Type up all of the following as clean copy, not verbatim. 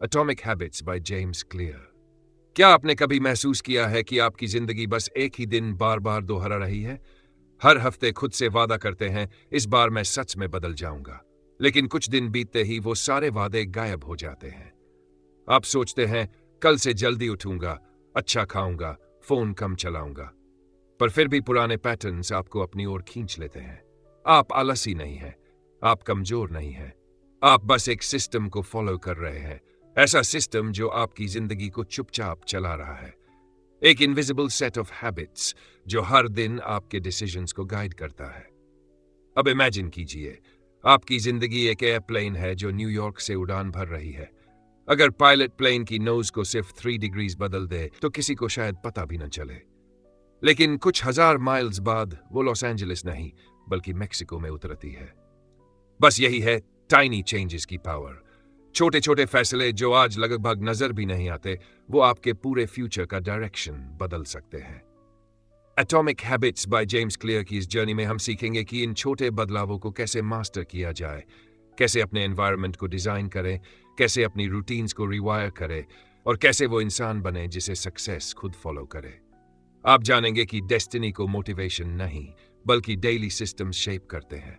Atomic habits by James clear. क्या आपने कभी महसूस किया है कि आपकी जिंदगी बस एक ही दिन बार बार दोहरा रही है? हर हफ्ते खुद से वादा करते हैं, इस बार मैं सच में बदल जाऊंगा, लेकिन कुछ दिन बीतते ही वो सारे वादे गायब हो जाते हैं। आप सोचते हैं कल से जल्दी उठूंगा, अच्छा खाऊंगा, फोन कम चलाऊंगा, पर फिर भी पुराने पैटर्न्स आपको अपनी ओर खींच लेते हैं। आप आलसी नहीं हैं, आप कमजोर नहीं हैं, आप बस एक सिस्टम को फॉलो कर रहे हैं, ऐसा सिस्टम जो आपकी जिंदगी को चुपचाप चला रहा है। एक इनविजिबल सेट ऑफ हैबिट्स जो हर दिन आपके डिसीजंस को गाइड करता है। अब इमेजिन कीजिए, आपकी जिंदगी एक एयरप्लेन है जो न्यूयॉर्क से उड़ान भर रही है। अगर पायलट प्लेन की नोज को सिर्फ 3 डिग्रीज बदल दे तो किसी को शायद पता भी न चले, लेकिन कुछ हजार माइल्स बाद वो लॉस एंजलिस नहीं बल्कि मेक्सिको में उतरती है। बस यही है टाइनी चेंजेस की पावर। छोटे छोटे फैसले जो आज लगभग नजर भी नहीं आते, वो आपके पूरे फ्यूचर का डायरेक्शन बदल सकते हैं। Atomic habits by James clear की इस जर्नी में हम सीखेंगे कि इन छोटे बदलावों को कैसे मास्टर किया जाए, कैसे अपने एनवायरनमेंट को डिजाइन करें, कैसे अपनी रूटीन्स को रिवायर करें और कैसे वो इंसान बने जिसे सक्सेस खुद फॉलो करे। आप जानेंगे कि डेस्टिनी को मोटिवेशन नहीं बल्कि डेली सिस्टम्स शेप करते हैं।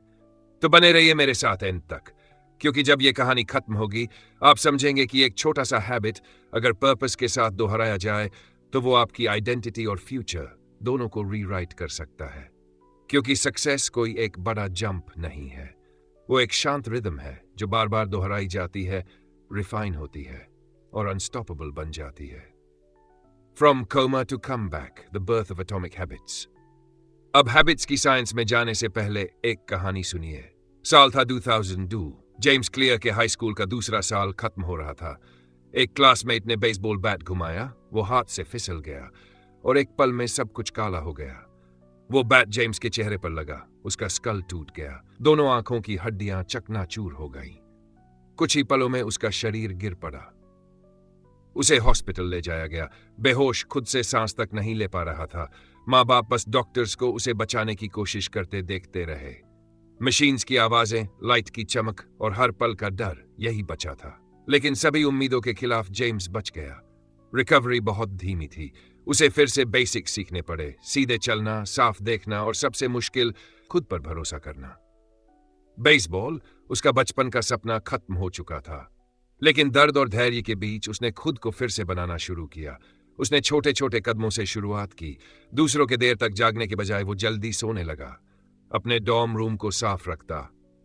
तो बने रहिए मेरे साथ एंड तक, क्योंकि जब ये कहानी खत्म होगी आप समझेंगे कि एक छोटा सा हैबिट अगर पर्पस के साथ दोहराया जाए तो वो आपकी आइडेंटिटी और फ्यूचर दोनों को रीराइट कर सकता है। क्योंकि सक्सेस कोई एक बड़ा जंप नहीं है, वो एक शांत रिदम है जो बार बार दोहराई जाती है, रिफाइन होती है और अनस्टॉपेबल बन जाती है। From coma to come back, the birth of atomic habits. अब हैबिट्स की साइंस में जाने से पहले एक कहानी सुनिए। साल था 2002। जेम्स क्लियर के हाई स्कूल का दूसरा साल खत्म हो रहा था। एक क्लासमेट ने बेसबॉल बैट घुमाया, वो हाथ से फिसल गया और एक पल में सब कुछ काला हो गया। वो बैट जेम्स के चेहरे पर लगा, उसका स्कल टूट गया, दोनों आंखों की हड्डियां चकनाचूर हो गईं। कुछ ही पलों में उसका शरीर गिर पड़ा। उसे हॉस्पिटल ले जाया गया। बेहोश, खुद से सांस तक नहीं ले पा रहा था। माँ बाप बस डॉक्टर्स को उसे बचाने की कोशिश करते देखते रहे। मशीन्स की आवाजें, लाइट की चमक और हर पल का डर, यही बचा था। लेकिन सभी उम्मीदों के खिलाफ जेम्स बच गया। रिकवरी बहुत धीमी थी, उसे फिर से बेसिक सीखने पड़े, सीधे चलना, साफ देखना और सबसे मुश्किल, खुद पर भरोसा करना। बेसबॉल, उसका बचपन का सपना खत्म हो चुका था, लेकिन दर्द और धैर्य के बीच उसने खुद को फिर से बनाना शुरू किया। उसने छोटे छोटे कदमों से शुरुआत की। दूसरों के देर तक जागने के बजाय वो जल्दी सोने लगा, अपने डॉर्म रूम को साफ रखता,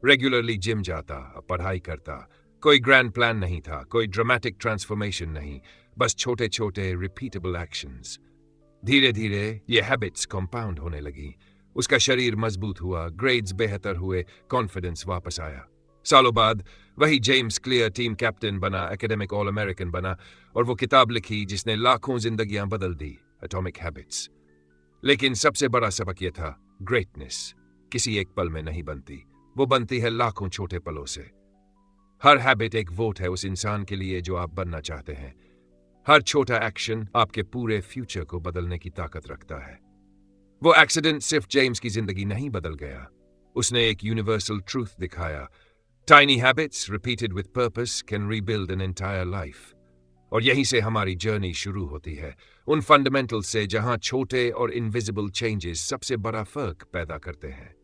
रेगुलरली जिम जाता, पढ़ाई करता। कोई ग्रैंड प्लान नहीं था, कोई ड्रामेटिक ट्रांसफॉर्मेशन नहीं, बस छोटे छोटे रिपीटेबल एक्शंस। धीरे धीरे ये हैबिट्स कंपाउंड होने लगी। उसका शरीर मजबूत हुआ, ग्रेड्स बेहतर हुए, कॉन्फिडेंस वापस आया। सालों बाद वही जेम्स क्लियर टीम कैप्टन बना, एकेडमिक ऑल अमेरिकन बना और वो किताब लिखी जिसने लाखों जिंदगियां बदल दी, एटॉमिक हैबिट्स। लेकिन सबसे बड़ा सबक यह था, ग्रेटनेस किसी एक पल में नहीं बनती, वो बनती है लाखों छोटे पलों से। हर हैबिट एक वोट है उस इंसान के लिए जो आप बनना चाहते हैं। हर छोटा एक्शन आपके पूरे फ्यूचर को बदलने की ताकत रखता है। वो एक्सीडेंट सिर्फ जेम्स की जिंदगी नहीं बदल गया, उसने एक यूनिवर्सल ट्रूथ दिखाया। Tiny habits repeated with purpose can rebuild an entire life. और यहीं से हमारी जर्नी शुरू होती है, उन फंडामेंटल्स से जहां छोटे और इनविजिबल चेंजेस सबसे बड़ा फर्क पैदा करते हैं।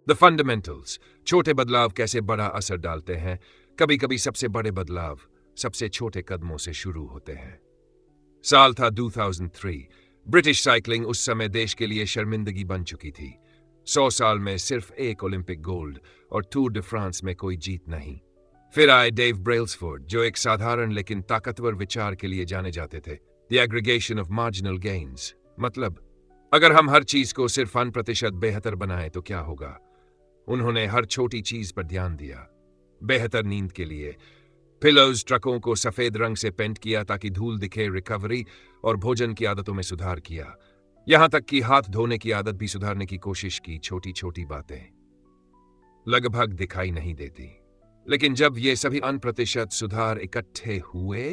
द फंडामेंटल्स, छोटे बदलाव कैसे बड़ा असर डालते हैं। कभी कभी सबसे बड़े बदलाव सबसे छोटे कदमों से शुरू होते हैं। साल था 2003। ब्रिटिश साइकिलिंग उस समय देश के लिए शर्मिंदगी बन चुकी थी। 100 साल में सिर्फ एक ओलंपिक गोल्ड और टूर de फ्रांस में कोई जीत नहीं। फिर आए डेव ब्रेल्सफोर्ड, जो एक साधारण लेकिन ताकतवर विचार के लिए जाने जाते थे, the aggregation of marginal gains. मतलब, अगर हम हर चीज को सिर्फ 1% बेहतर बनाएं तो क्या होगा। उन्होंने हर छोटी चीज पर ध्यान दिया। बेहतर नींद के लिए पिलोज, ट्रकों को सफेद रंग से पेंट किया ताकि धूल दिखे, रिकवरी और भोजन की आदतों में सुधार किया। यहां तक कि हाथ धोने की आदत भी सुधारने की कोशिश की। छोटी छोटी बातें लगभग दिखाई नहीं देती, लेकिन जब ये सभी 1% सुधार इकट्ठे हुए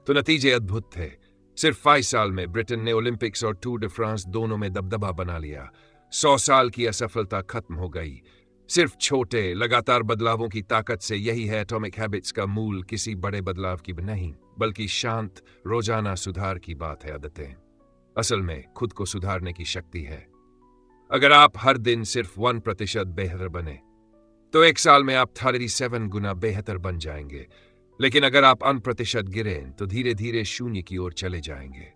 तो नतीजे अद्भुत थे। सिर्फ 5 साल में ब्रिटेन ने ओलंपिक्स और टूर de फ्रांस दोनों में दबदबा बना लिया। 100 साल की असफलता खत्म हो गई। सिर्फ छोटे लगातार बदलावों की ताकत से। यही है एटॉमिक हैबिट्स का मूल, किसी बड़े बदलाव की नहीं, बल्कि शांत रोजाना सुधार की बात है। आदतें असल में खुद को सुधारने की शक्ति है। अगर आप हर दिन सिर्फ 1% बेहतर बने तो एक साल में आप 37 गुना बेहतर बन जाएंगे। लेकिन अगर आप 1% गिरें तो धीरे धीरे शून्य की ओर चले जाएंगे।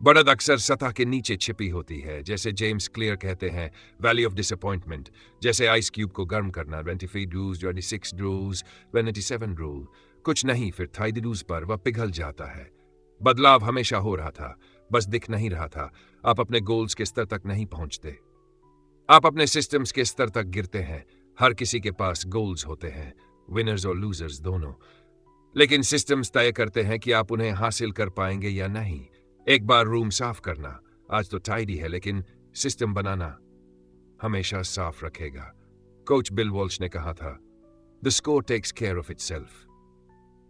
बढ़त अक्सर सतह के नीचे छिपी होती है, जैसे जेम्स क्लियर कहते हैं, वैली ऑफ डिसअपॉइंटमेंट। जैसे आइस क्यूब को गर्म करना, 23 डिग्री, 26 डिग्री, 27 डिग्री, कुछ नहीं, फिर 30 डिग्री पर वह पिघल जाता है। बदलाव हमेशा हो रहा था, बस दिख नहीं रहा था। आप अपने गोल्स के स्तर तक नहीं पहुंचते, आप अपने सिस्टम्स के स्तर तक गिरते हैं। हर किसी के पास गोल्स होते हैं, विनर्स और लूजर्स दोनों, लेकिन सिस्टम्स तय करते हैं कि आप उन्हें हासिल कर पाएंगे या नहीं। एक बार रूम साफ करना, आज तो टाइडी है, लेकिन सिस्टम बनाना हमेशा साफ रखेगा। कोच बिल वॉल्श ने कहा था, the score takes care of itself.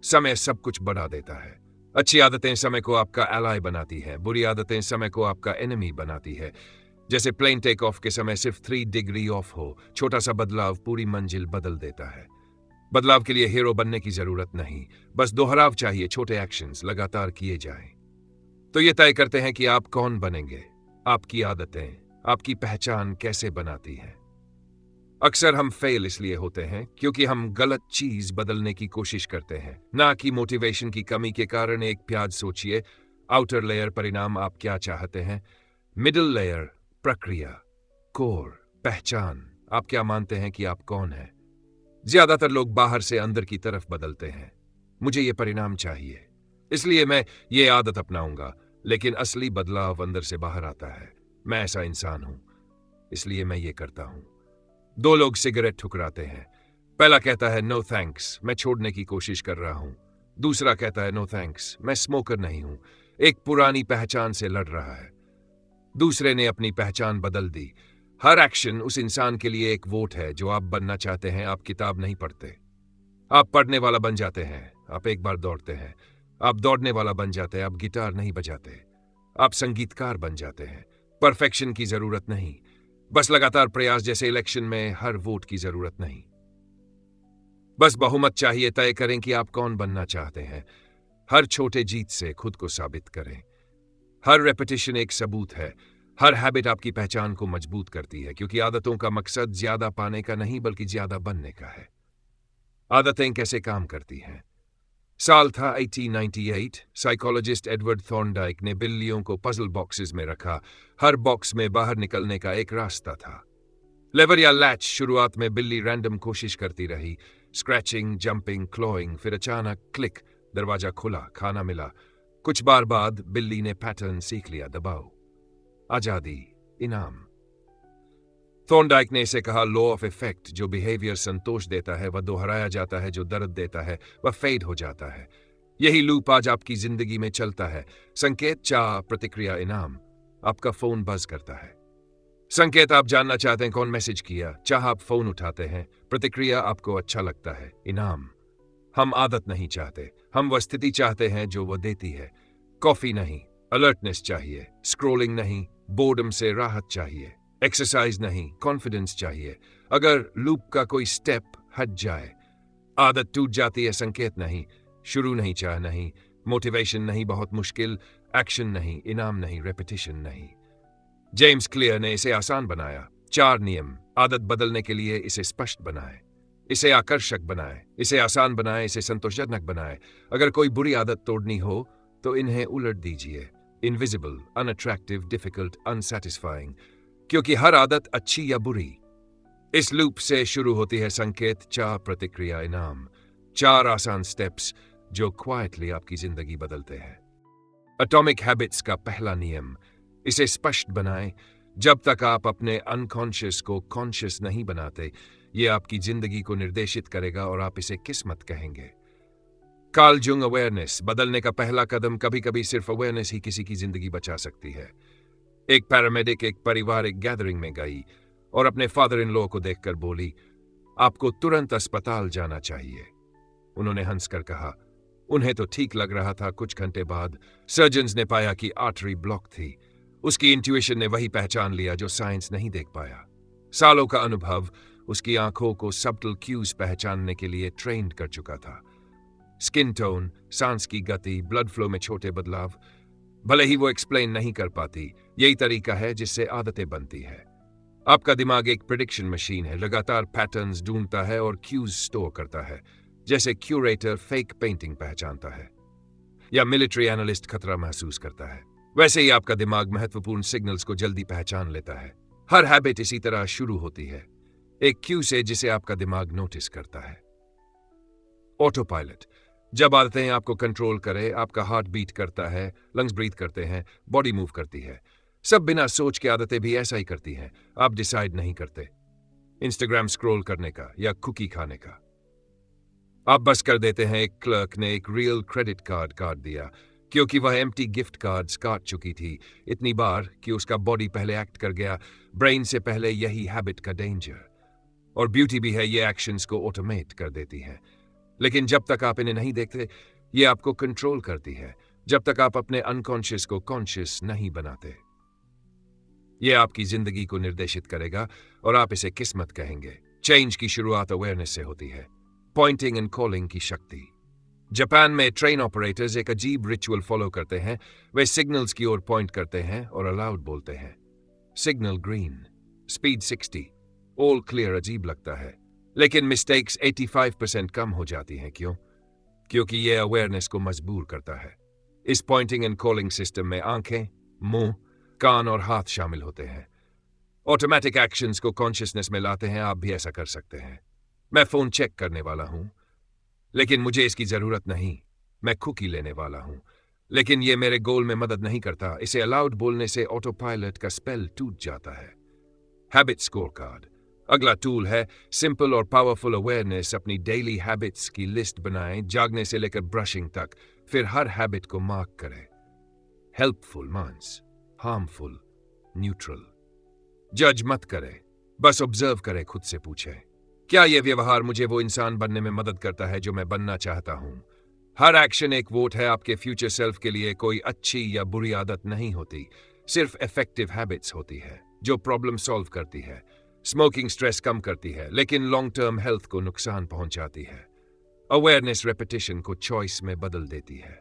समय सब कुछ बढ़ा देता है। अच्छी आदतें समय को आपका एलाय बनाती है, बुरी आदतें समय को आपका एनिमी बनाती है। जैसे प्लेन टेक ऑफ के समय सिर्फ 3 डिग्री ऑफ हो, छोटा सा बदलाव पूरी मंजिल बदल देता है। बदलाव के लिए हीरो बनने की जरूरत नहीं, बस दोहराव चाहिए, छोटे एक्शंस लगातार किए जाएं। तो ये तय करते हैं कि आप कौन बनेंगे। आपकी आदतें आपकी पहचान कैसे बनाती हैं। अक्सर हम फेल इसलिए होते हैं क्योंकि हम गलत चीज बदलने की कोशिश करते हैं, ना कि मोटिवेशन की कमी के कारण। एक प्याज सोचिए, आउटर लेयर परिणाम आप क्या चाहते हैं, मिडिल लेयर प्रक्रिया, कोर पहचान आप क्या मानते हैं कि आप कौन हैं। ज्यादातर लोग बाहर से अंदर की तरफ बदलते हैं, मुझे ये परिणाम चाहिए इसलिए मैं ये आदत अपनाऊंगा, लेकिन असली बदलाव अंदर से बाहर आता है। मैं ऐसा इंसान हूं इसलिए मैं ये करता हूं। 2 लोग सिगरेट ठुकराते हैं, पहला कहता है नो थैंक्स, मैं छोड़ने की कोशिश कर रहा हूं। दूसरा कहता है नो थैंक्स, मैं स्मोकर नहीं हूं। एक पुरानी पहचान से लड़ रहा है, दूसरे ने अपनी पहचान बदल दी। हर एक्शन उस इंसान के लिए एक वोट है जो आप बनना चाहते हैं। आप किताब नहीं पढ़ते, आप पढ़ने वाला बन जाते हैं। आप एक बार दौड़ते हैं, आप दौड़ने वाला बन जाते हैं। आप गिटार नहीं बजाते, आप संगीतकार बन जाते हैं। परफेक्शन की जरूरत नहीं, बस लगातार प्रयास। जैसे इलेक्शन में हर वोट की जरूरत नहीं, बस बहुमत चाहिए। तय करें कि आप कौन बनना चाहते हैं। हर छोटे जीत से खुद को साबित करें। हर रेपिटेशन एक सबूत है। हर हैबिट आपकी पहचान को मजबूत करती है, क्योंकि आदतों का मकसद ज्यादा पाने का नहीं बल्कि ज्यादा बनने का है। आदतें कैसे काम करती हैं। साल था 1898। साइकोलॉजिस्ट एडवर्ड थॉर्नडाइक ने बिल्लियों को पजल बॉक्सेस में रखा। हर बॉक्स में बाहर निकलने का एक रास्ता था, लेवर या लैच। शुरुआत में बिल्ली रैंडम कोशिश करती रही, स्क्रैचिंग, जंपिंग, क्लॉइंग। फिर अचानक क्लिक, दरवाजा खुला, खाना मिला। कुछ बार बाद बिल्ली ने पैटर्न सीख लिया, दबाओ, आजादी, इनाम। थॉर्नडाइक ने इसे कहा लॉ ऑफ इफेक्ट। जो बिहेवियर संतोष देता है वह दोहराया जाता है, जो दर्द देता है वह फेड हो जाता है। यही लूप आज आपकी जिंदगी में चलता है। संकेत, चाह, प्रतिक्रिया, इनाम। आपका फोन बज करता है। संकेत, आप जानना चाहते हैं कौन मैसेज किया। चाह, आप फोन उठाते हैं। प्रतिक्रिया, आपको अच्छा लगता है। इनाम, हम आदत नहीं चाहते, हम वह स्थिति चाहते हैं जो वह देती है। कॉफी नहीं, अलर्टनेस चाहिए। स्क्रोलिंग नहीं, बोर्डम से राहत चाहिए। एक्सरसाइज नहीं, कॉन्फिडेंस चाहिए। अगर लूप का कोई स्टेप हट जाए, आदत टूट जाती है। संकेत नहीं, शुरू नहीं, चाह नहीं, मोटिवेशन नहीं, बहुत मुश्किल, एक्शन नहीं, इनाम नहीं, रेपिटेशन नहीं। जेम्स क्लियर ने इसे आसान बनाया। 4 नियम। आदत बदलने के लिए इसे स्पष्ट बनाए, इसे आकर्षक बनाए, इसे आसान बनाए, इसे संतोषजनक बनाए। अगर कोई बुरी आदत तोड़नी हो तो इन्हें उलट दीजिए। इनविजिबल, अनअट्रैक्टिव, डिफिकल्ट, अनसैटिस्फाइंग, क्योंकि हर आदत अच्छी या बुरी इस लूप से शुरू होती है। संकेत, चाह, प्रतिक्रिया, इनाम। 4 आसान स्टेप्स जो क्वाइटली आपकी जिंदगी बदलते हैं। एटॉमिक हैबिट्स का पहला नियम, इसे स्पष्ट बनाएं। जब तक आप अपने अनकॉन्शियस को कॉन्शियस नहीं बनाते, यह आपकी जिंदगी को निर्देशित करेगा और आप इसे किस्मत कहेंगे। Karl Jung, awareness. बदलने का पहला कदम, कभी कभी सिर्फ अवेयरनेस ही किसी की जिंदगी बचा सकती है। एक पैरामेडिक एक पारिवारिक गैदरिंग में गई और अपने फादर इन लॉ को देखकर बोली, आपको तुरंत अस्पताल जाना चाहिए। उन्होंने हंसकर कहा, उन्हें तो ठीक लग रहा था। कुछ घंटे बाद सर्जन्स ने पाया कि आर्टरी ब्लॉक थी। उसकी इंट्यूशन ने वही पहचान लिया जो साइंस नहीं देख पाया। सालों का अनुभव उसकी आंखों को सबटल क्यूज पहचानने के लिए ट्रेंड कर चुका था। स्किन टोन, सांस की गति, ब्लड फ्लो में छोटे बदलाव, भले ही वो एक्सप्लेन नहीं कर पाती, यही तरीका है जिससे आदतें बनती है। आपका दिमाग एक प्रिडिक्शन मशीन है, लगातार पैटर्न्स ढूंढता है और क्यूज स्टोर करता है, जैसे क्यूरेटर फेक पेंटिंग पहचानता है या मिलिट्री एनालिस्ट खतरा महसूस करता है। वैसे ही आपका दिमाग महत्वपूर्ण सिग्नल्स को जल्दी पहचान लेता है। हर हैबिट इसी तरह शुरू होती है, एक क्यू से जिसे आपका दिमाग नोटिस करता है। ऑटो पायलट, जब आदतें आपको कंट्रोल करे, आपका हार्ट बीट करता है, लंग्स ब्रीथ करते हैं, बॉडी मूव करती है, सब बिना सोच के आदतें भी ऐसा ही करती हैं। आप डिसाइड नहीं करते, इंस्टाग्राम स्क्रॉल करने का या कुकी खाने का, आप बस कर देते हैं। एक क्लर्क ने एक रियल क्रेडिट कार्ड काट दिया क्योंकि वह एम्प्टी गिफ्ट कार्ड्स काट चुकी थी इतनी बार कि उसका बॉडी पहले एक्ट कर गया। ब्रेन से पहले यही हैबिट का डेंजर। और ब्यूटी भी है, ये एक्शंस को ऑटोमेट कर देती है, लेकिन जब तक आप इन्हें नहीं देखते, ये आपको कंट्रोल करती है। जब तक आप अपने अनकॉन्शियस को कॉन्शियस नहीं बनाते, ये आपकी जिंदगी को निर्देशित करेगा और आप इसे किस्मत कहेंगे। चेंज की शुरुआत अवेयरनेस से होती है। पॉइंटिंग एंड कॉलिंग की शक्ति। जापान में ट्रेन ऑपरेटर्स एक अजीब रिचुअल फॉलो करते हैं। वे सिग्नल्स की ओर पॉइंट करते हैं और अलाउड बोलते हैं। Signal green, speed 60, all clear. अजीब लगता है, लेकिन मिस्टेक्स 85% कम हो जाती हैं। क्यों? क्योंकि यह अवेयरनेस को मजबूर करता है। इस पॉइंटिंग एंड कॉलिंग सिस्टम में आंखें, मुंह, कान और हाथ शामिल होते हैं। ऑटोमेटिक एक्शंस को कॉन्शियसनेस में लाते हैं। आप भी ऐसा कर सकते हैं। मैं फोन चेक करने वाला हूं, लेकिन मुझे इसकी जरूरत नहीं। मैं कुकी लेने वाला हूं, लेकिन यह मेरे गोल में मदद नहीं करता। इसे अलाउड बोलने से ऑटो पायलट का स्पेल टूट जाता है। हैबिट स्कोर कार्ड अगला टूल है। सिंपल और पावरफुल अवेयरनेस। अपनी डेली हैबिट्स की लिस्ट बनाएं, जागने से लेकर ब्रशिंग तक, फिर हर हैबिट को मार्क करें। हेल्पफुल मांस, हार्मफुल न्यूट्रल। जज मत करें, बस ऑब्जर्व करें। खुद से पूछें, क्या यह व्यवहार मुझे वो इंसान बनने में मदद करता है जो मैं बनना चाहता हूं? हर एक्शन एक वोट है आपके फ्यूचर सेल्फ के लिए। कोई अच्छी या बुरी आदत नहीं होती, सिर्फ इफेक्टिव हैबिट्स होती है जो प्रॉब्लम सॉल्व करती है। स्मोकिंग स्ट्रेस कम करती है, लेकिन लॉन्ग टर्म हेल्थ को नुकसान पहुंचाती है। अवेयरनेस रेपिटेशन को चॉइस में बदल देती है।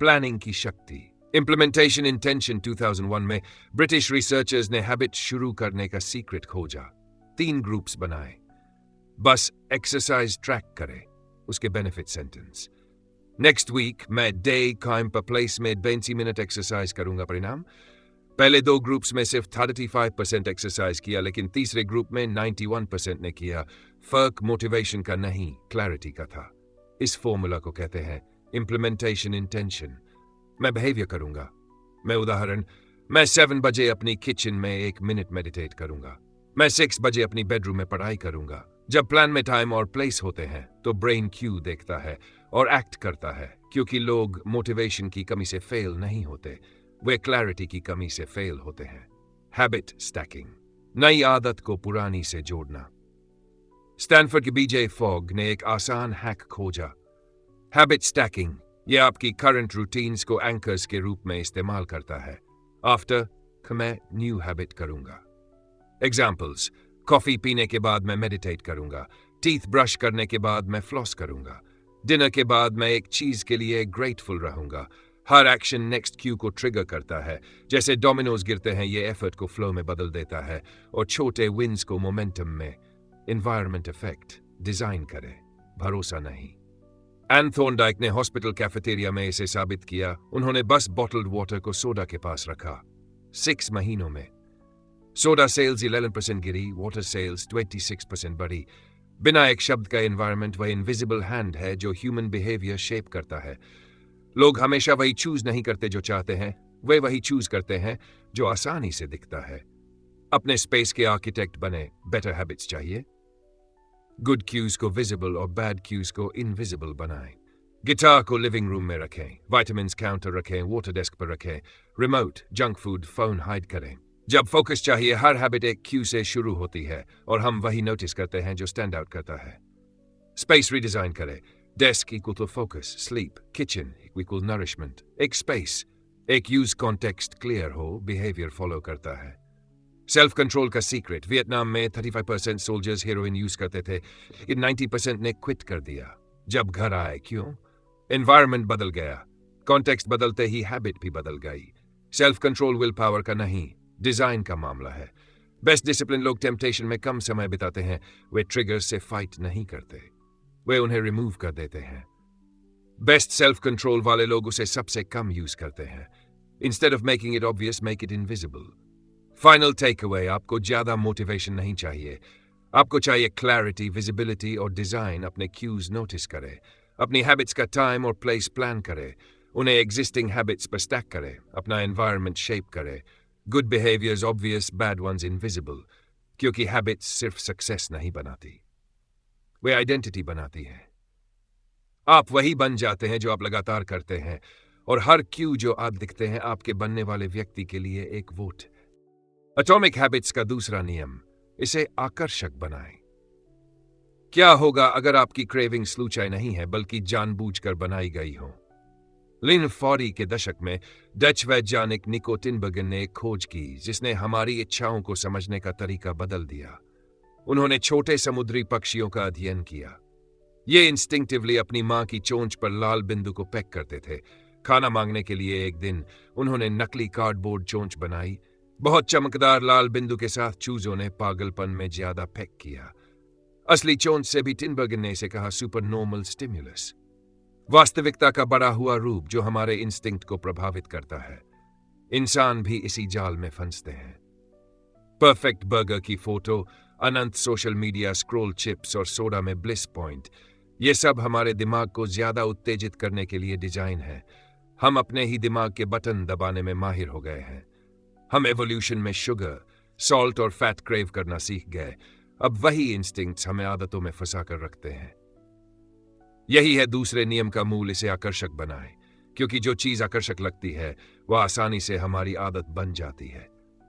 प्लानिंग की शक्ति। इम्प्लीमेंटेशन इंटेंशन 2001 में ब्रिटिश रिसर्चर्स ने हैबिट शुरू करने का सीक्रेट खोजा। 3 ग्रुप्स बनाए। बस एक्सरसाइज ट्रैक करें, उसके बेनिफिट सेंटेंस। नेक्स्ट वीक मैं डे, टाइम पर प्लेस में 20 मिनट एक्सरसाइज करूंगा। परिणाम, पहले 2 ग्रुप्स में सिर्फ 35% एक्सरसाइज किया, लेकिन तीसरे ग्रुप में 91% ने किया। फर्क मोटिवेशन का नहीं, क्लैरिटी का था। इस फॉर्मूला को कहते हैं इम्प्लीमेंटेशन इंटेंशन। मैं बिहेवियर करूंगा। मैं उदाहरण, मैं 7 बजे अपनी किचन में 1 मिनट मेडिटेट करूंगा। मैं 6 बजे अपनी बेडरूम में पढ़ाई करूंगा। जब प्लान में टाइम और प्लेस होते हैं तो ब्रेन क्यू देखता है और एक्ट करता है, क्योंकि लोग मोटिवेशन की कमी से फेल नहीं होते, वे क्लैरिटी की कमी से फेल होते हैं। हैबिट स्टैकिंग, नई आदत को पुरानी से जोड़ना। स्टैनफोर्ड के बीजे फॉग ने एक आसान हैक खोजा, हैबिट स्टैकिंग। यह आपकी करंट रूटीन्स को एंकर्स के रूप में इस्तेमाल करता है। आफ्टर मैं न्यू हैबिट करूंगा। एग्जाम्पल्स, कॉफी पीने के बाद मैं मेडिटेट करूंगा। टीथ ब्रश करने के बाद मैं फ्लॉस करूंगा। डिनर के बाद मैं एक चीज के लिए ग्रेटफुल रहूंगा। हर एक्शन नेक्स्ट क्यू को ट्रिगर करता है। जैसे डोमिनोज गिरते हैं, ये एफर्ट को फ्लो में बदल देता है और छोटे विंस को मोमेंटम में। एनवायरनमेंट इफेक्ट डिजाइन करें, भरोसा नहीं। एन थॉर्नडाइक ने हॉस्पिटल कैफेटेरिया में इसे साबित किया। उन्होंने बस बॉटल्ड वाटर को सोडा के पास रखा। 6 महीनों में सोडा सेल्स 11% गिरी, वाटर सेल्स 26% बढ़ी। बिना एक शब्द का एनवायरनमेंट वह इनविजिबल हैंड है जो ह्यूमन बिहेवियर शेप करता है। लोग हमेशा वही चूज नहीं करते जो चाहते हैं, वे वही चूज करते हैं जो आसानी से दिखता है। अपने स्पेस के आर्किटेक्ट बने। बेटर हैबिट्स चाहिए? गुड क्यूज को विजिबल और बैड क्यूज को इनविजिबल बनाएं। गिटार को लिविंग रूम में रखें, विटामिन्स काउंटर रखें, वाटर डेस्क पर रखें, remote, junk food, phone hide करें। जब फोकस चाहिए, हर हैबिट एक क्यू से शुरू होती है और हम वही नोटिस करते हैं जो स्टैंड आउट करता है। स्पेस रिडिजाइन करें। Desk equal to focus, sleep, kitchen equal nourishment. एक स्पेस, एक यूज कॉन्टेक्स्ट क्लियर हो, बिहेवियर फॉलो करता है। सेल्फ कंट्रोल का सीक्रेट, वियतनाम में 35% सोल्जर्स हेरोइन यूज करते थे, इन 90% ने क्विट कर दिया जब घर आए। क्यों? एनवायरनमेंट बदल गया, कॉन्टेक्स्ट बदलते ही हैबिट भी बदल गई। सेल्फ कंट्रोल विल पावर का नहीं, डिजाइन का मामला है। बेस्ट डिसिप्लिन लोग टेम्पटेशन में कम समय बिताते हैं, वे ट्रिगर से फाइट नहीं करते, वे उन्हें रिमूव कर देते हैं। बेस्ट सेल्फ कंट्रोल वाले लोग उसे सबसे कम यूज करते हैं। Instead of making it obvious, make it invisible. Final take away, आपको ज्यादा मोटिवेशन नहीं चाहिए, आपको चाहिए क्लैरिटी, विजिबिलिटी और डिजाइन। अपने क्यूज नोटिस करें, अपनी हैबिट्स का टाइम और प्लेस प्लान करें, उन्हें एग्जिस्टिंग हैबिट्स पर स्टैक करें, अपना एनवायरनमेंट शेप करें। Good behaviours obvious, bad ones invisible, क्योंकि हैबिट्स सिर्फ सक्सेस नहीं बनाती, वे आइडेंटिटी बनाती हैं। आप वही बन जाते हैं जो आप लगातार करते हैं, और हर क्यू जो आप दिखते हैं आपके बनने वाले व्यक्ति के लिए एक वोट। एटॉमिक हैबिट्स का दूसरा नियम, इसे आकर्षक बनाएं। क्या होगा अगर आपकी क्रेविंग स्लूचाई नहीं है बल्कि जानबूझकर बनाई गई हो? लिन फॉरी के दशक में डच वैज्ञानिक निको टिनबर्गन ने एक खोज की जिसने हमारी इच्छाओं को समझने का तरीका बदल दिया। उन्होंने छोटे समुद्री पक्षियों का अध्ययन किया। ये इंस्टिंक्टिवली अपनी मां की चोंच पर लाल बिंदु को पैक करते थे। खाना मांगने के लिए एक दिन उन्होंने नकली कार्डबोर्ड चोंच बनाई। बहुत चमकदार लाल बिंदु के साथ चूजों ने पागलपन में ज्यादा पैक किया। असली चोंच से भी टिनबर्गन ने इसे कहा सुपर नॉर्मल स्टिम्युलस, वास्तविकता का बड़ा हुआ रूप जो हमारे इंस्टिंक्ट को प्रभावित करता है। इंसान भी इसी जाल में फंसते हैं। परफेक्ट बर्गर की फोटो, अनंत सोशल मीडिया स्क्रोल, चिप्स और सोडा में ब्लिस पॉइंट, ये सब हमारे दिमाग को ज्यादा उत्तेजित करने के लिए डिजाइन है। हम अपने ही दिमाग के बटन दबाने में माहिर हो गए हैं। हम एवोल्यूशन में शुगर, सॉल्ट और फैट क्रेव करना सीख गए। अब वही इंस्टिंक्ट्स हमें आदतों में फंसा कर रखते हैं। यही है दूसरे नियम का मूल, इसे आकर्षक बनाएं, क्योंकि जो चीज आकर्षक लगती है वह आसानी से हमारी आदत बन जाती है।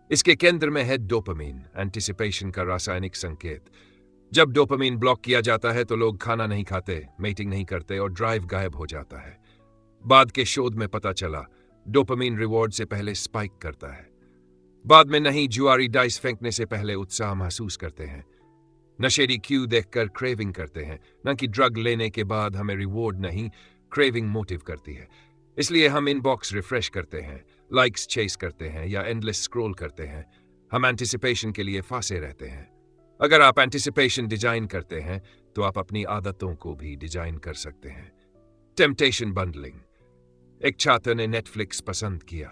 इसके केंद्र में है डोपामीन, एंटिसिपेशन का रासायनिक संकेत। जब डोपामीन ब्लॉक किया जाता है तो लोग खाना नहीं खाते, मीटिंग नहीं करते और ड्राइव गायब हो जाता है। बाद के शोध में पता चला डोपामीन रिवॉर्ड से पहले स्पाइक करता है। बाद में नहीं, जुआरी डाइस फेंकने से पहले उत्साह महसूस करते हैं। नशेड़ी क्यू देखकर क्रेविंग करते हैं, न कि ड्रग लेने के बाद हमें रिवॉर्ड नहीं, क्रेविंग मोटिव करती है। इसलिए हम इनबॉक्स रिफ्रेश करते हैं, लाइक्स चेस करते हैं या एंडलेस स्क्रॉल करते हैं। हम एंटिसिपेशन के लिए फांसे रहते हैं। अगर आप एंटिसिपेशन डिजाइन करते हैं तो आप अपनी आदतों को भी डिजाइन कर सकते हैं। Temptation bundling. एक छात्र ने नेटफ्लिक्स पसंद किया,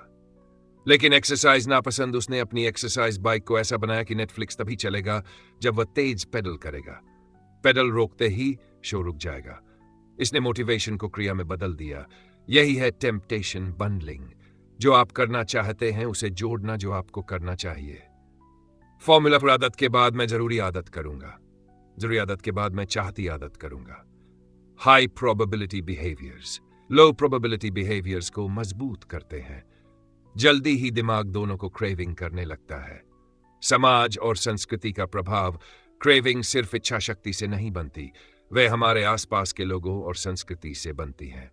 लेकिन एक्सरसाइज नापसंद। उसने अपनी एक्सरसाइज बाइक को ऐसा बनाया कि नेटफ्लिक्स तभी चलेगा जब वह तेज पेडल करेगा। पेडल रोकते ही शो रुक जाएगा। इसने मोटिवेशन को क्रिया में बदल दिया। यही है टेम्पटेशन बंडलिंग। जो आप करना चाहते हैं उसे जोड़ना जो आपको करना चाहिए। फॉर्मूला पर आदत के बाद मैं जरूरी आदत करूंगा, जरूरी आदत के बाद मैं चाहती आदत करूंगा। हाई प्रोबेबिलिटी बिहेवियर्स लो प्रोबेबिलिटी बिहेवियर्स को मजबूत करते हैं। जल्दी ही दिमाग दोनों को क्रेविंग करने लगता है। समाज और संस्कृति का प्रभाव, क्रेविंग सिर्फ इच्छा शक्ति से नहीं बनती, वे हमारे आसपास के लोगों और संस्कृति से बनती है।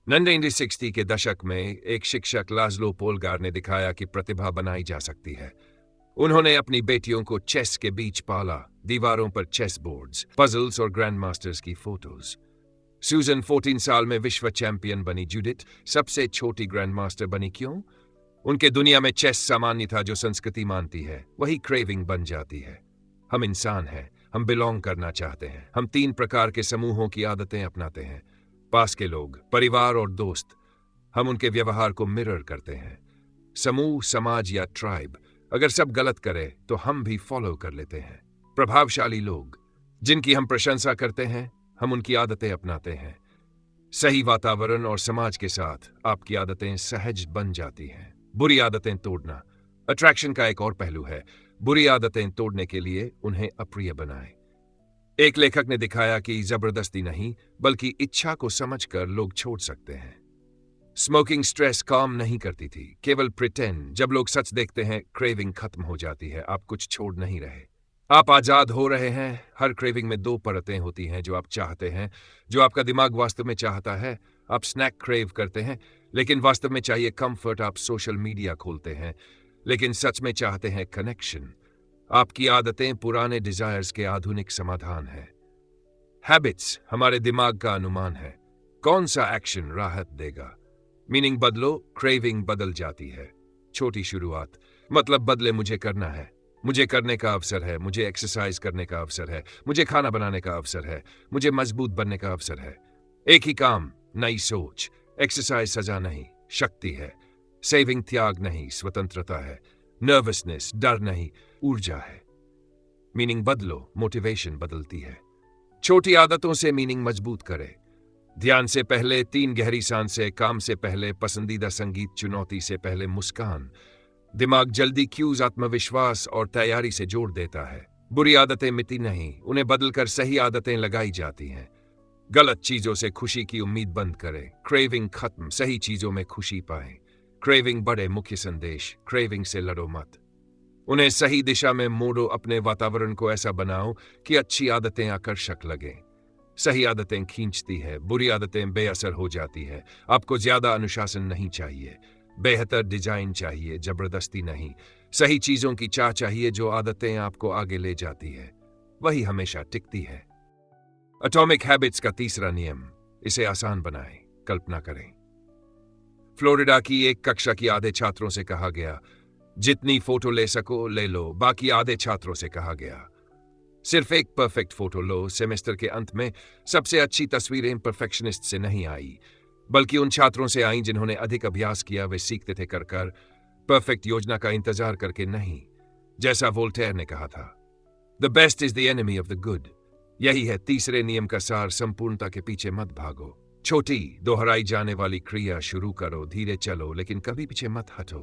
1960 के दशक में एक शिक्षक लाज़लो पोलगार ने दिखाया कि प्रतिभा बनाई जा सकती है। उन्होंने अपनी बेटियों को चेस के बीच पाला, दीवारों पर चेस बोर्ड्स, पजल्स और ग्रैंड मास्टर्स की फोटोज। सूजन 14 साल में विश्व चैंपियन बनी, जूडिथ सबसे छोटी ग्रैंड मास्टर बनी। क्यों? उनके दुनिया में चेस सामान्य था जो संस्कृति मानती है, वही क्रेविंग बन जाती है। हम इंसान हैं, हम बिलोंग करना चाहते हैं। हम 3 प्रकार के समूहों की आदतें अपनाते हैं, पास के लोग, परिवार और दोस्त। हम उनके व्यवहार को मिरर करते हैं। समूह, समाज या ट्राइब अगर सब गलत करे तो हम भी फॉलो कर लेते हैं। प्रभावशाली लोग जिनकी हम प्रशंसा करते हैं, हम उनकी आदतें अपनाते हैं। सही वातावरण और समाज के साथ आपकी आदतें सहज बन जाती हैं। बुरी आदतें तोड़ना अट्रैक्शन का एक और पहलू है। बुरी आदतें तोड़ने के लिए उन्हें अप्रिय बनाएं। एक लेखक ने दिखाया कि जबरदस्ती नहीं बल्कि इच्छा को समझकर लोग छोड़ सकते हैं। स्मोकिंग स्ट्रेस काम नहीं करती थी, केवल प्रिटेंड। जब लोग सच देखते हैं क्रेविंग खत्म हो जाती है। आप कुछ छोड़ नहीं रहे, आप आजाद हो रहे हैं। हर क्रेविंग में 2 परतें होती हैं, जो आप चाहते हैं, जो आपका दिमाग वास्तव में चाहता है। आप स्नैक क्रेव करते हैं लेकिन वास्तव में चाहिए कंफर्ट। आप सोशल मीडिया खोलते हैं, लेकिन सच में चाहते हैं कनेक्शन। आपकी आदतें पुराने डिजायर्स के आधुनिक समाधान है। हैबिट्स हमारे दिमाग का अनुमान है, कौन सा एक्शन राहत देगा। मीनिंग बदलो, क्रेविंग बदल जाती है। छोटी शुरुआत, मतलब बदले मुझे करना है, मुझे करने का अवसर है, मुझे एक्सरसाइज करने का अवसर है, मुझे खाना बनाने का अवसर है, मुझे मजबूत बनने का अवसर है। एक ही काम, नई सोच। एक्सरसाइज सजा नहीं, शक्ति है। सेविंग त्याग नहीं, स्वतंत्रता है। नर्वसनेस डर नहीं, ऊर्जा है। मीनिंग बदलो, मोटिवेशन बदलती है। छोटी आदतों से मीनिंग मजबूत करे। ध्यान से पहले 3 गहरी सांसें, काम से पहले पसंदीदा संगीत, चुनौती से पहले मुस्कान। दिमाग जल्दी क्यूज आत्मविश्वास और तैयारी से जोड़ देता है। बुरी आदतें मिटी नहीं, उन्हें बदलकर सही आदतें लगाई जाती हैं। गलत चीजों से खुशी की उम्मीद बंद करें। क्रेविंग खत्म, सही चीजों में खुशी पाएं। क्रेविंग बढ़े, मुख्य संदेश, क्रेविंग से लड़ो मत, उन्हें सही दिशा में मोड़ो। अपने वातावरण को ऐसा बनाओ कि अच्छी आदतें आकर्षक लगें। सही आदतें खींचती है, बुरी आदतें बेअसर हो जाती है। आपको ज्यादा अनुशासन नहीं चाहिए, बेहतर डिजाइन चाहिए, जबरदस्ती नहीं। सही चीजों की चाह चाहिए, जो आदतें आपको आगे ले जाती है, वही हमेशा टिकती है। एटॉमिक हैबिट्स का तीसरा नियम, इसे आसान बनाएं। कल्पना करें, फ्लोरिडा की एक कक्षा की आधे छात्रों से कहा गया, जितनी फोटो ले सको ले लो। बाकी आधे छात्रों से कहा गया, सिर्फ एक परफेक्ट फोटो लो। सेमेस्टर के अंत में सबसे अच्छी तस्वीरें परफेक्शनिस्ट से नहीं आई, बल्कि उन छात्रों से आई जिन्होंने अधिक अभ्यास किया। वे सीखते थे कर कर, परफेक्ट योजना का इंतजार करके नहीं। जैसा वोल्टेयर ने कहा था, the best is the enemy of the good. यही है तीसरे नियम का सार, संपूर्णता के पीछे मत भागो। छोटी दोहराई जाने वाली क्रिया शुरू करो, धीरे चलो, लेकिन कभी पीछे मत हटो।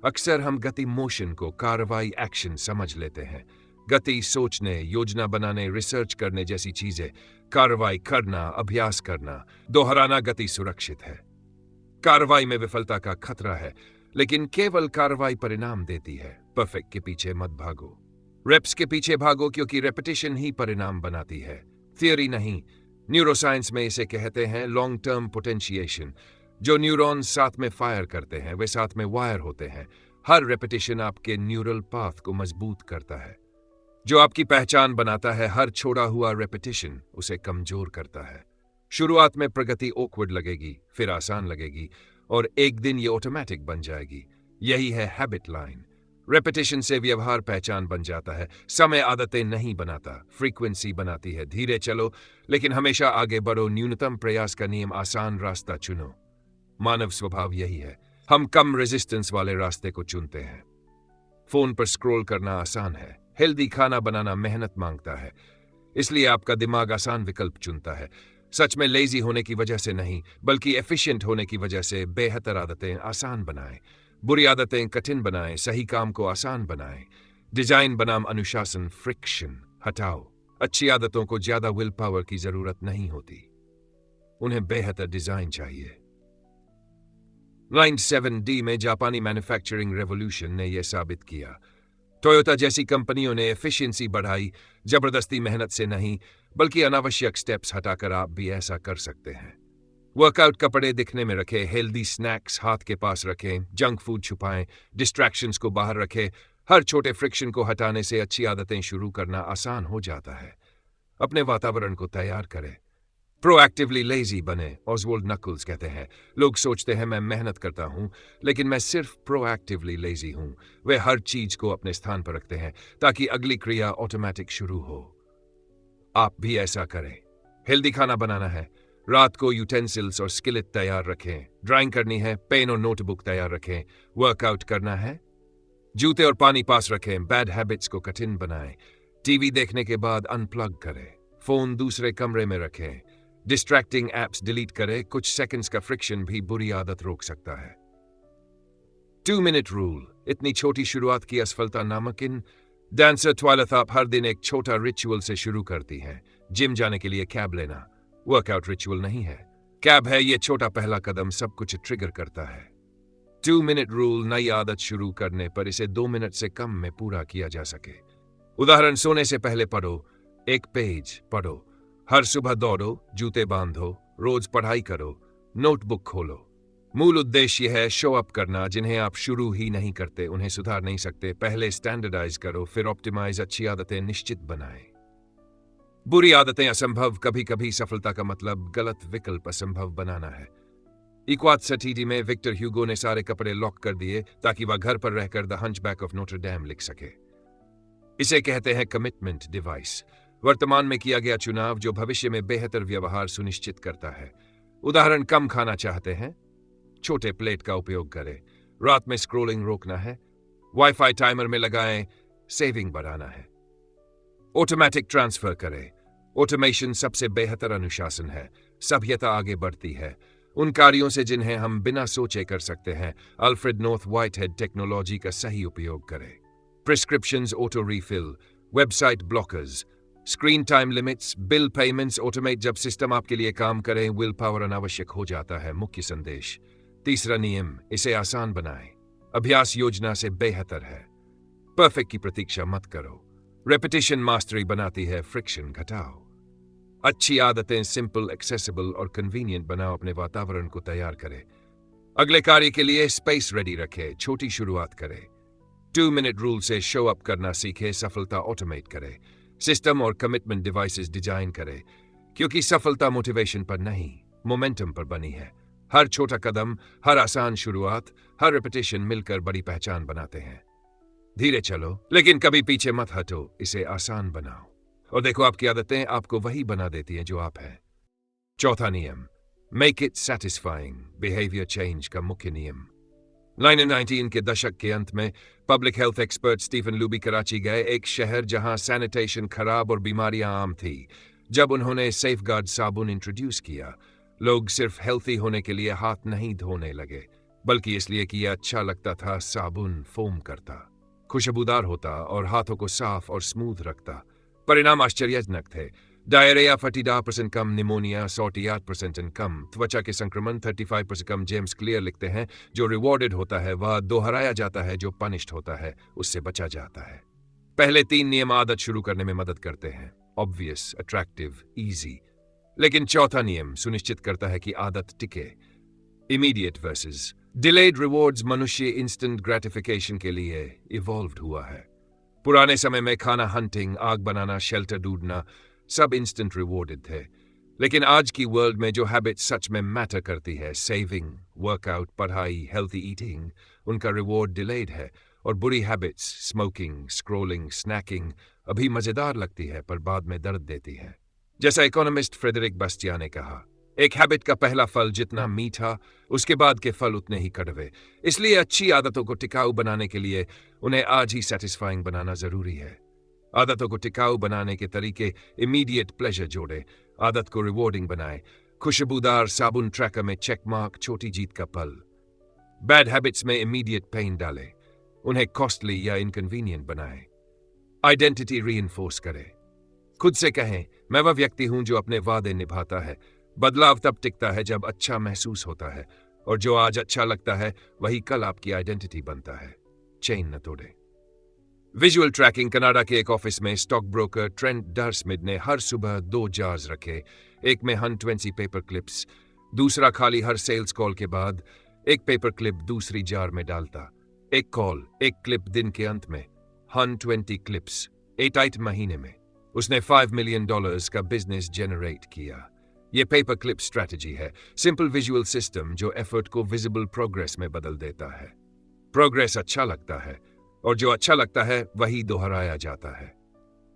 अक्सर हम गति, मोशन को कार्रवाई, एक्शन समझ लेते हैं। गति सोचने, योजना बनाने, रिसर्च करने जैसी चीजें। कार्रवाई करना, अभ्यास करना, दोहराना। गति सुरक्षित है, कार्रवाई में विफलता का खतरा है, लेकिन केवल कार्रवाई परिणाम देती है। परफेक्ट के पीछे मत भागो, रेप्स के पीछे भागो, क्योंकि रेपिटेशन ही परिणाम बनाती है, थियरी नहीं। न्यूरोसाइंस में इसे कहते हैं लॉन्ग टर्म पोटेंशिएशन। जो न्यूरॉन्स साथ में फायर करते हैं, वे साथ में वायर होते हैं। हर रेपिटेशन आपके न्यूरल पाथ को मजबूत करता है। जो आपकी पहचान बनाता है, हर छोड़ा हुआ रेपिटेशन उसे कमजोर करता है। शुरुआत में प्रगति ऑकवर्ड लगेगी, फिर आसान लगेगी, और एक दिन ये ऑटोमेटिक बन जाएगी। यही है हैबिट लाइन। रेपिटेशन से व्यवहार पहचान बन जाता है। समय आदतें नहीं बनाता, फ्रीक्वेंसी बनाती है। धीरे चलो, लेकिन हमेशा आगे बढ़ो। न्यूनतम प्रयास का नियम, आसान रास्ता चुनो। मानव स्वभाव यही है, हम कम रेजिस्टेंस वाले रास्ते को चुनते हैं। फोन पर स्क्रॉल करना आसान है, हेल्दी खाना बनाना मेहनत मांगता है, इसलिए आपका दिमाग आसान विकल्प चुनता है। सच में लेजी होने की वजह से नहीं, बल्कि एफिशिएंट होने की वजह से। बेहतर आदतें आसान बनाएं, बुरी आदतें कठिन बनाएं, सही काम को आसान बनाएं। डिजाइन बनाम अनुशासन, फ्रिक्शन हटाओ। अच्छी आदतों को ज्यादा विल पावर की जरूरत नहीं होती, उन्हें बेहतर डिजाइन चाहिए। 97D में जापानी मैन्युफैक्चरिंग रेवोल्यूशन ने यह साबित किया। टोयोटा जैसी कंपनियों ने एफिशिएंसी बढ़ाई, जबरदस्ती मेहनत से नहीं, बल्कि अनावश्यक स्टेप्स हटाकर। आप भी ऐसा कर सकते हैं। वर्कआउट कपड़े दिखने में रखें, हेल्दी स्नैक्स हाथ के पास रखें, जंक फूड छुपाएं, डिस्ट्रैक्शंस को बाहर रखें। हर छोटे फ्रिक्शन को हटाने से अच्छी आदतें शुरू करना आसान हो जाता है। अपने वातावरण को तैयार करें। प्रोएक्टिवली लेजी बने। ऑसवाल्ड नकल्स कहते हैं, लोग सोचते हैं मैं मेहनत करता हूं, लेकिन मैं सिर्फ प्रोएक्टिवली लेजी हूं। वे हर चीज को अपने स्थान पर रखते हैं ताकि अगली क्रिया ऑटोमेटिक शुरू हो। आप भी ऐसा करें। हेल्दी खाना बनाना है, रात को यूटेंसिल्स और स्किलेट तैयार रखें। ड्राइंग करनी है, पेन और नोटबुक तैयार रखें। वर्कआउट करना है, जूते और पानी पास रखें। बैड हैबिट्स को कठिन बनाएं। टीवी देखने के बाद अनप्लग करें, फोन दूसरे कमरे में रखें, डिस्ट्रैक्टिंग एप्स डिलीट करें। कुछ सेकंड्स का फ्रिक्शन भी बुरी आदत रोक सकता है। 2 मिनट रूल, इतनी छोटी शुरुआत की असफलता नामुमकिन। डांसर ट्वाइलाथ आप हर दिन एक छोटा रिचुअल से शुरू करती हैं। जिम जाने के लिए कैब लेना वर्कआउट रिचुअल नहीं है, कैब है ये छोटा पहला कदम, सब कुछ ट्रिगर करता है। 2 मिनट रूल, नई आदत शुरू करने पर इसे 2 मिनट से कम में पूरा किया जा सके। उदाहरण, सोने से पहले पढ़ो, 1 पेज पढ़ो। हर सुबह दौड़ो, जूते बांधो, रोज पढ़ाई करो, नोटबुक खोलो। मूल उद्देश्य है शो अप करना। जिन्हें आप शुरू ही नहीं करते उन्हें सुधार नहीं सकते। पहले स्टैंडर्डाइज करो, फिर ऑप्टिमाइज। अच्छी आदतें निश्चित बनाएं, बुरी आदतें असंभव। कभी कभी सफलता का मतलब गलत विकल्प असंभव बनाना है। इक्वात सटीडी में विक्टर ह्यूगो ने सारे कपड़े लॉक कर दिए ताकि वह घर पर रहकर द हंचबैक ऑफ नोटर डैम लिख सके। इसे कहते हैं कमिटमेंट डिवाइस। वर्तमान में किया गया चुनाव जो भविष्य में बेहतर व्यवहार सुनिश्चित करता है। उदाहरण, कम खाना चाहते हैं, छोटे प्लेट का उपयोग करें। रात में स्क्रोलिंग रोकना है, वाईफाई टाइमर में लगाएं। सेविंग बढ़ाना है, ऑटोमेटिक ट्रांसफर करें। ऑटोमेशन सबसे बेहतर अनुशासन है। सभ्यता आगे बढ़ती है उन कार्यों से जिन्हें हम बिना सोचे कर सकते हैं। अल्फ्रेड नॉर्थ व्हाइटहेड टेक्नोलॉजी का सही उपयोग करें। Prescriptions auto refill, website blockers, screen time limits, bill payments automate. जब सिस्टम आपके लिए काम करें, विल पावर अनावश्यक हो जाता है। मुख्य संदेश। तीसरा नियम, इसे आसान बनाएं। अभ्यास योजना से बेहतर है। परफेक्ट की प्रतीक्षा मत करो। रेपिटेशन मास्टरी बनाती है। फ्रिक्शन घटाओ। अच्छी आदतें सिंपल, एक्सेसिबल और कन्वीनियंट बनाओ। अपने वातावरण को तैयार करें। अगले कार्य के लिए स्पेस रेडी रखें। छोटी शुरुआत करें। 2 मिनट रूल से शो अप करना सीखें। सफलता ऑटोमेट करें। सिस्टम और कमिटमेंट डिवाइसेस डिजाइन करें, क्योंकि सफलता मोटिवेशन पर नहीं, मोमेंटम पर बनी है। हर छोटा कदम, हर आसान शुरुआत, हर रेपिटेशन मिलकर बड़ी पहचान बनाते हैं। धीरे चलो, लेकिन कभी पीछे मत हटो। इसे आसान बनाओ और देखो आपकी आदतें आपको वही बना देती हैं जो आप हैं। चौथा नियम, make it satisfying. Behaviour change का मुख्य नियम। 1919 के दशक के अंत में public health expert Stephen Luby Karachi गए, एक शहर जहां सैनिटेशन खराब और बीमारियां आम थी। जब उन्होंने सेफगार्ड साबुन इंट्रोड्यूस किया, लोग सिर्फ हेल्थी होने के लिए हाथ नहीं धोने लगे, बल्कि इसलिए कि यह अच्छा लगता था। साबुन फोम करता, खुशबूदार होता और हाथों को साफ और स्मूथ रखता। परिणाम आश्चर्यजनक थे। डायरिया 42% कम, निमोनिया 48% कम, त्वचा के संक्रमण 35% कम। जेम्स क्लियर लिखते हैं, जो रिवॉर्डेड होता है वह दोहराया जाता है, जो पनिश्ड होता है उससे बचा जाता है। पहले 3 नियम आदत शुरू करने में मदद करते हैं, ऑब्वियस, अट्रैक्टिव, इजी। लेकिन चौथा नियम सुनिश्चित करता है कि आदत टिके। Immediate versus delayed rewards. मनुष्य इंस्टेंट ग्रेटिफिकेशन के लिए इवॉल्व्ड हुआ है। पुराने समय में खाना हंटिंग, आग बनाना, शेल्टर ढूंढना सब इंस्टेंट रिवॉर्डेड थे। लेकिन आज की वर्ल्ड में जो हैबिट सच में मैटर करती है, सेविंग, वर्कआउट, पढ़ाई, हेल्थी ईटिंग, उनका रिवॉर्ड डिलेड है। और बुरी हैबिट्स, स्मोकिंग, स्क्रोलिंग, स्नैकिंग, अभी मजेदार लगती है पर बाद में दर्द देती है। जैसा इकोनॉमिस्ट फ्रेडरिक बास्टिया ने कहा, एक हैबिट का पहला फल जितना मीठा, उसके बाद के फल उतने ही कड़वे। इसलिए अच्छी आदतों को टिकाऊ बनाने के लिए उन्हें आज ही सेटिस्फाइंग बनाना जरूरी है। आदतों को टिकाऊ बनाने के तरीके, इमीडिएट प्लेजर जोड़े, आदत को रिवॉर्डिंग बनाए। खुशबूदार साबुन ट्रैकर में चेक मार्क, छोटी जीत का पल। बैड हैबिट्स में इमीडिएट पेन डाले, उन्हें कॉस्टली या इनकन्वीनियंट बनाए। आइडेंटिटी रीइंफोर्स करें। खुद से कहें, मैं वह व्यक्ति हूं जो अपने वादे निभाता है। बदलाव तब टिकता है जब अच्छा महसूस होता है, और जो आज अच्छा लगता है वही कल आपकी आइडेंटिटी बनता है। चेन न तोड़े। Visual tracking. कनाडा के एक ऑफिस में स्टॉक ब्रोकर ट्रेंट डर्समिड ने हर सुबह 2 जार्स रखे, एक में 120 पेपर क्लिप्स, दूसरा खाली हर सेल्स कॉल के बाद एक पेपर क्लिप दूसरी जार में डालता। एक कॉल, एक क्लिप दिन के अंत में, 120 क्लिप्स, 8 महीने में उसने $5 मिलियन का बिजनेस जनरेट किया। यह पेपर क्लिप स्ट्रैटेजी है, सिंपल विजुअल सिस्टम जो एफर्ट को विजिबल प्रोग्रेस में बदल देता है। प्रोग्रेस अच्छा लगता है और जो अच्छा लगता है वही दोहराया जाता है।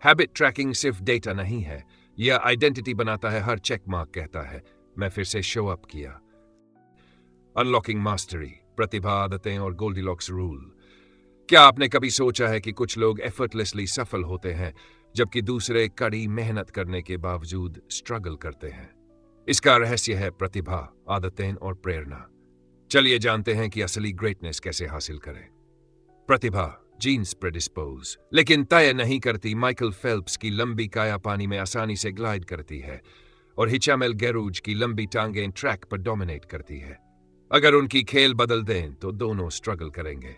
हैबिट ट्रैकिंग सिर्फ डेटा नहीं है, यह आइडेंटिटी बनाता है। हर चेक मार्क कहता है, मैं फिर से शो अप किया। अनलॉकिंग मास्टरी, प्रतिभा, आदतें और गोल्डीलॉक्स रूल। क्या आपने कभी सोचा है कि कुछ लोग एफर्टलेसली सफल होते हैं जबकि दूसरे कड़ी मेहनत करने के बावजूद स्ट्रगल करते हैं? इसका रहस्य है प्रतिभा, आदतें और प्रेरणा। चलिए जानते हैं कि असली ग्रेटनेस कैसे हासिल करें। प्रतिभा, जीन्स प्रेडिस्पोज, लेकिन तय नहीं करती। माइकल फेल्प्स की लंबी काया पानी में आसानी से ग्लाइड करती है और हिचामेल गेरूज की लंबी टांगें ट्रैक पर डोमिनेट करती है। अगर उनकी खेल बदल दें तो दोनों स्ट्रगल करेंगे।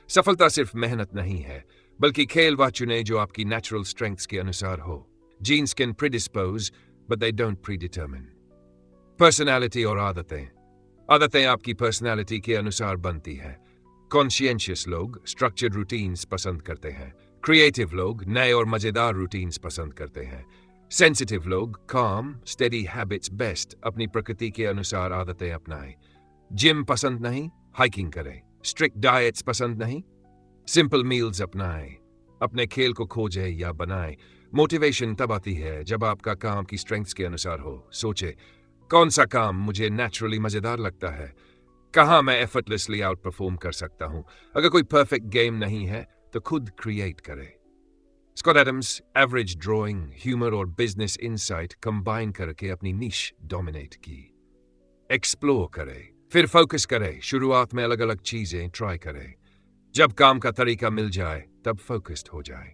सफलता सिर्फ मेहनत नहीं है, बल्कि खेल वह चुने जो आपकी नेचुरल स्ट्रेंथ्स के अनुसार हो। Genes can predispose but they don't predetermine. Personality और आदतें। आदतें आपकी पर्सनैलिटी के अनुसार बनती हैं। कॉन्शियंशियस लोग स्ट्रक्चर्ड रूटीन्स पसंद करते हैं। क्रिएटिव लोग नए और मजेदार रूटीन्स पसंद करते हैं। सेंसिटिव लोग काम स्टेडी हैबिट्स बेस्ट अपनी प्रकृति के अनुसार आदतें अपनाएं। जिम पसंद नहीं, हाइकिंग करें। स्ट्रिक्ट डाइट्स पसंद नहीं, सिंपल मील्स अपनाएं। अपने खेल को खोजें या बनाएं। मोटिवेशन तब आती है जब आपका काम की स्ट्रेंथ्स के अनुसार हो। सोचे कौन सा काम मुझे नेचुरली मजेदार लगता है, कहाँ मैं एफर्टलेसली आउट परफॉर्म कर सकता हूं। अगर कोई परफेक्ट गेम नहीं है तो खुद क्रिएट करें। Scott Adams average drawing, humour और बिजनेस इनसाइट कंबाइन करके अपनी निश डोमिनेट की। एक्सप्लोर करें, फिर फोकस करें। शुरुआत में अलग अलग चीजें ट्राई करें। जब काम का तरीका मिल जाए तब फोकस्ड हो जाए।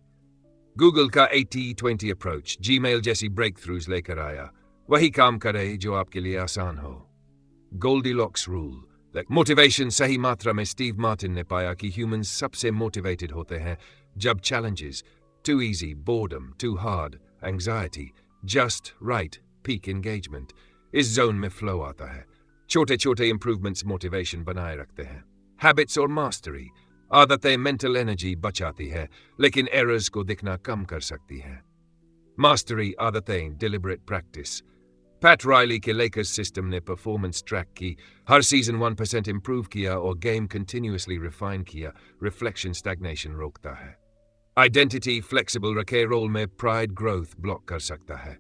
गूगल का 80-20 अप्रोच जीमेल जैसी ब्रेक थ्रूज लेकर आया। वही काम करे जो आपके लिए आसान हो। गोल्डीलॉक्स रूल मोटिवेशन सही मात्रा में। स्टीव मार्टिन ने पाया कि ह्यूमंस सबसे मोटिवेटेड होते हैं जब challenges too easy, boredom too hard, anxiety just right, peak engagement इस जोन में फ्लो आता है। छोटे छोटे इंप्रूवमेंट्स मोटिवेशन बनाए रखते हैं। हैबिट्स और मास्टरी आदतें मेंटल एनर्जी बचाती है लेकिन एरर्स को दिखना कम कर सकती हैं। मास्टरी आदतें डिलिबरेट प्रैक्टिस। पैट रायली के लेकर्स सिस्टम ने परफॉर्मेंस ट्रैक की, हर सीजन 1% इंप्रूव किया और गेम कंटिन्यूअसली रिफाइन किया। रिफ्लेक्शन स्टैग्नेशन रोकता है। आइडेंटिटी फ्लेक्सिबल रखे, रोल में प्राइड ग्रोथ ब्लॉक कर सकता है।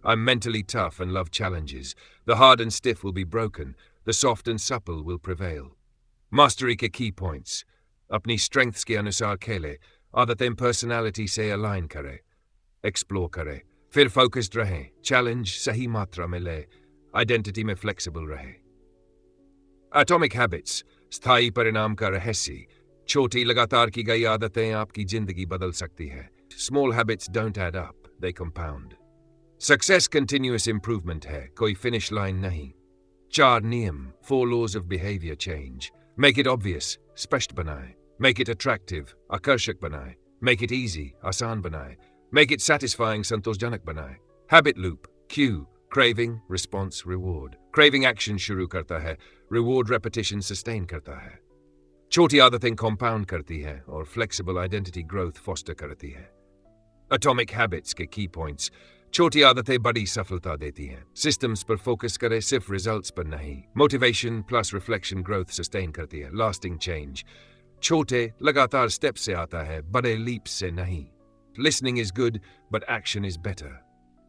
I'm mentally tough and love challenges. The hard and stiff will be broken. The soft and supple will prevail. Mastery के key points. अपनी strengths के अनुसार खेले, आदतें पर्सनालिटी से अलाइन करे, एक्सप्लोर करे, फिर फोकस्ड रहे, चैलेंज सही मात्रा में ले, आइडेंटिटी में फ्लेक्सिबल रहे। एटॉमिक हैबिट्स स्थायी परिणाम का रहस्य। छोटी लगातार की गई आदतें आपकी जिंदगी बदल सकती है। Small habits don't add up, they compound. Success continuous improvement है, कोई फिनिश लाइन नहीं। 4 नियम, 4 laws of behaviour change. Make it obvious, स्पष्ट बनाए। मेक इट अट्रैक्टिव, आकर्षक बनाए। मेक इट इजी, आसान बनाए। मेक इट सैटिस्फाइंग, संतोषजनक बनाए। Habit loop, Q, craving, response, reward. Craving action शुरू करता है, रिवॉर्ड रेपिटेशन सस्टेन करता है। छोटी आदतें कंपाउंड करती है और फ्लेक्सिबल आइडेंटिटी ग्रोथ फॉस्टर करती है। एटॉमिक हैबिट्स के की पॉइंट्स। छोटी आदतें बड़ी सफलता देती हैं। सिस्टम्स पर फोकस करें, सिर्फ रिजल्ट्स पर नहीं। Motivation plus reflection growth sustain करती है। लास्टिंग चेंज छोटे लगातार स्टेप से आता है, बड़े लीप्स से नहीं। Listening is good but action is better.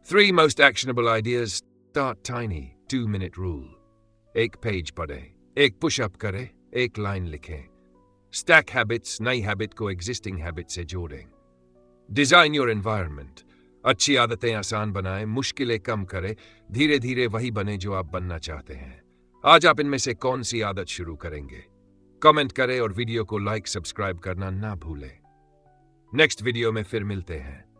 3 most actionable ideas. Start tiny, 2-minute rule. 1 page पढ़ें, 1 पुशअप करें, 1 लाइन लिखें। स्टैक हैबिट्स नई हैबिट को एग्जिस्टिंग हैबिट से जोड़ें। डिजाइन योर एनवायरनमेंट अच्छी आदतें आसान बनाएं, मुश्किलें कम करें, धीरे धीरे वही बने जो आप बनना चाहते हैं। आज आप इनमें से कौन सी आदत शुरू करेंगे? कमेंट करें और वीडियो को लाइक सब्सक्राइब करना ना भूलें। नेक्स्ट वीडियो में फिर मिलते हैं।